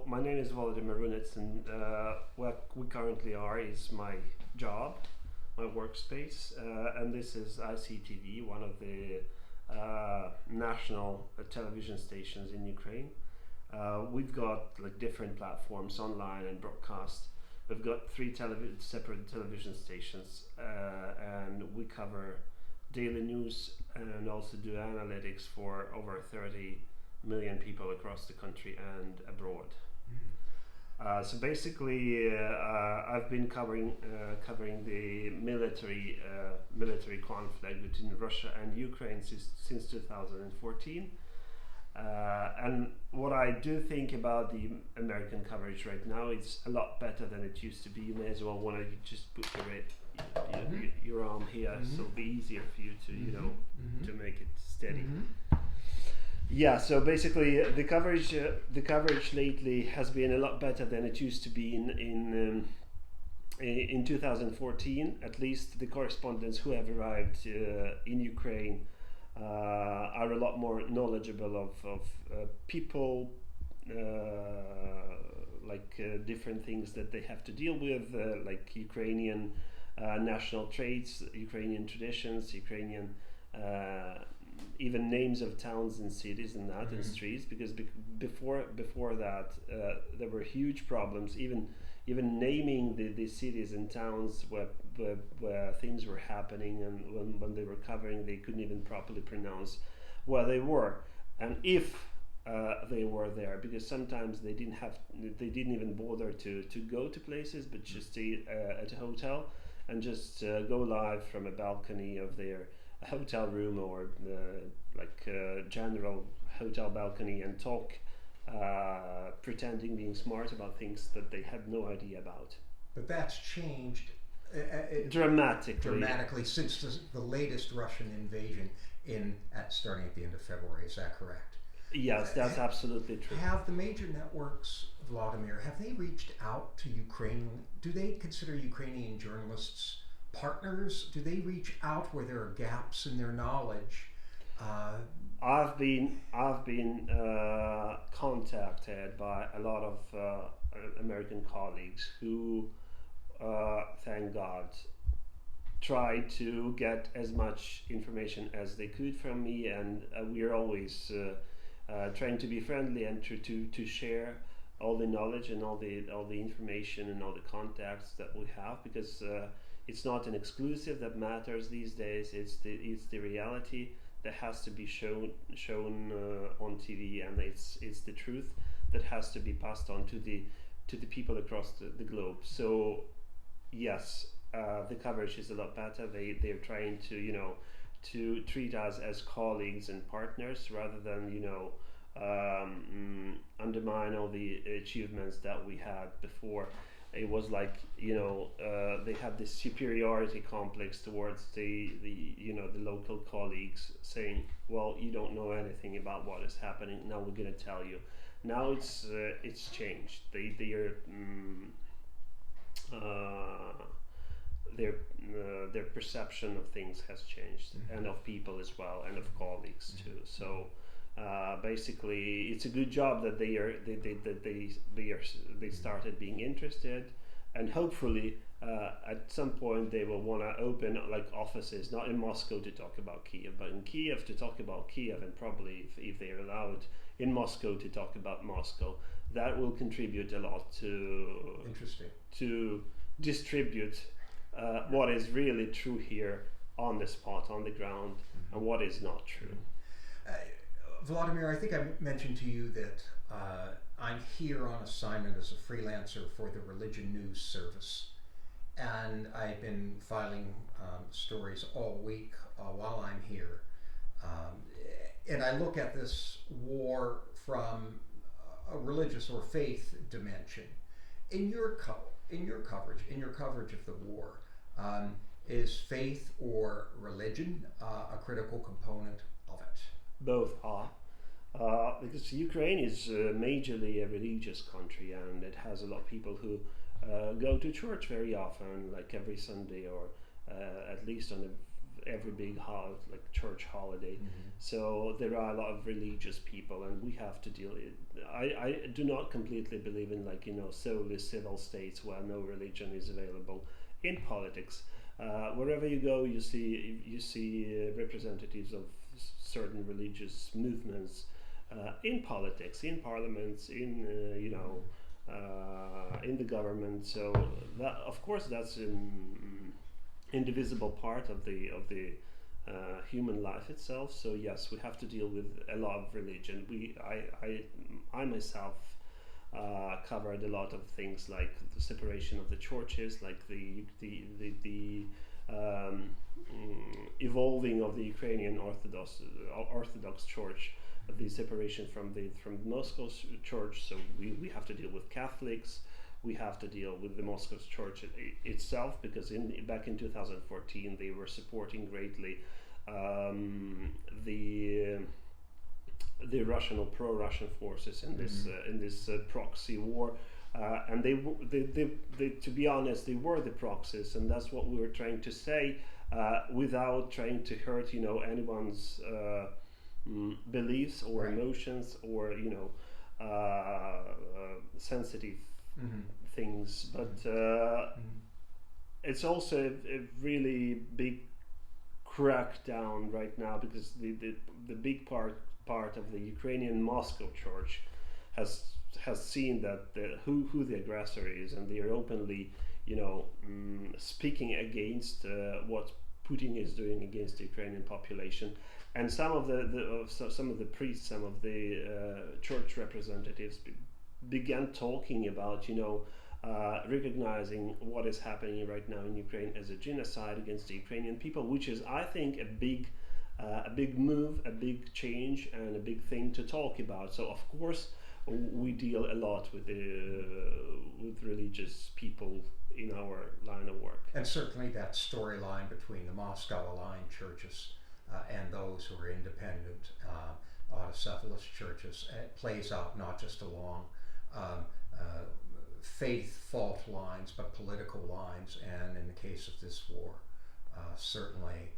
my name is Volodymyr Runets, and what we currently are is my job, my workspace, and this is ICTV, one of the national television stations in Ukraine. We've got like different platforms online and broadcast. We've got three separate television stations, and we cover daily news and also do analytics for over 30 million people across the country and abroad. So basically, I've been covering the military conflict between Russia and Ukraine since 2014. And what I do think about the American coverage right now is a lot better than it used to be. You may as well want to just put your arm here, so it'll be easier for you to to make it steady. Yeah, so basically the coverage lately has been a lot better than it used to be in 2014. At least the correspondents who have arrived in Ukraine are a lot more knowledgeable of people, different things that they have to deal with, like Ukrainian national traits, Ukrainian traditions, Ukrainian even names of towns and cities and that and streets, because before that there were huge problems even naming the cities and towns where things were happening, and when they were covering they couldn't even properly pronounce where they were and if they were there, because sometimes they didn't even bother to go to places but just stay at a hotel and just go live from a balcony of their hotel room or general hotel balcony and talk, pretending being smart about things that they had no idea about. But that's changed dramatically since the latest Russian invasion starting at the end of February. Is that correct? Yes, that's absolutely true. Have the major networks, Volodymyr, have they reached out to Ukraine? Do they consider Ukrainian journalists partners? Do they reach out where there are gaps in their knowledge? I've been contacted by a lot of American colleagues who, thank God, tried to get as much information as they could from me, and we are always trying to be friendly and to share all the knowledge and all the information and all the contacts that we have, because it's not an exclusive that matters these days. It's the reality that has to be shown on TV, and it's the truth that has to be passed on to the people across the globe. So yes, the coverage is a lot better. They're trying to treat us as colleagues and partners rather than undermine all the achievements that we had before. It was like they had this superiority complex towards the local colleagues, saying, well, you don't know anything about what is happening, now we're going to tell you. Now it's changed. Their perception of things has changed, and of people as well, and of colleagues too. So basically, it's a good job that they started being interested, and hopefully at some point they will want to open like offices, not in Moscow to talk about Kyiv, but in Kyiv to talk about Kyiv, and probably if they're allowed in Moscow to talk about Moscow. That will contribute a lot to distribute what is really true here on the spot, on the ground, and what is not true. Volodymyr, I think I mentioned to you that I'm here on assignment as a freelancer for the Religion News Service, and I've been filing stories all week while I'm here, and I look at this war from a religious or faith dimension. In your coverage of the war, is faith or religion a critical component of it? Both are, because Ukraine is majorly a religious country, and it has a lot of people who go to church very often, like every Sunday, or at least on every big like church holiday. So there are a lot of religious people, and we have to deal it. I do not completely believe in solely civil states where no religion is available. In politics, wherever you go, you see representatives of certain religious movements in politics, in parliaments, in in the government. So that, of course, that's an indivisible part of the human life itself. So yes, we have to deal with a lot of religion. I myself covered a lot of things like the separation of the churches, like the evolving of the Ukrainian Orthodox Church, the separation from the Moscow Church. So we have to deal with Catholics. We have to deal with the Moscow Church itself, because back in 2014 they were supporting greatly the Russian or pro-Russian forces in this proxy war, and they to be honest, they were the proxies, and that's what we were trying to say, without trying to hurt anyone's beliefs or emotions or sensitive things, but it's also a really big crackdown right now, because the big part of the Ukrainian Moscow Church has seen that who the aggressor is, and they are openly speaking against what Putin is doing against the Ukrainian population. And some of the priests, some of the church representatives began talking about recognizing what is happening right now in Ukraine as a genocide against the Ukrainian people, which is, I think, a big move, a big change, and a big thing to talk about. So of course we deal a lot with religious people in our line of work. And certainly that storyline between the Moscow-aligned churches and those who are independent, autocephalous churches, plays out not just along faith fault lines, but political lines, and in the case of this war, certainly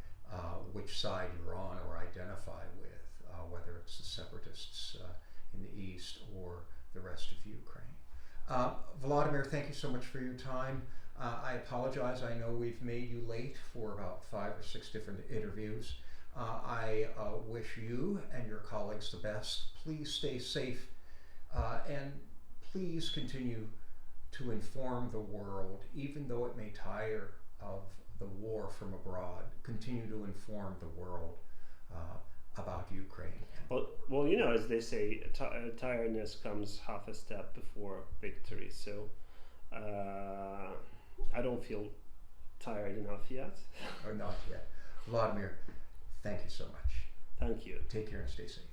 which side you're on or identify with, whether it's the separatists in the east or the rest of Ukraine. Volodymyr, thank you so much for your time. I apologize, I know we've made you late for about 5 or 6 different interviews. I wish you and your colleagues the best. Please stay safe, and please continue to inform the world, even though it may tire of the war from abroad. Continue to inform the world about Ukraine. Well, as they say, tiredness comes half a step before victory. So I don't feel tired enough yet. Or not yet. Volodymyr, thank you so much. Thank you. Take care and stay safe.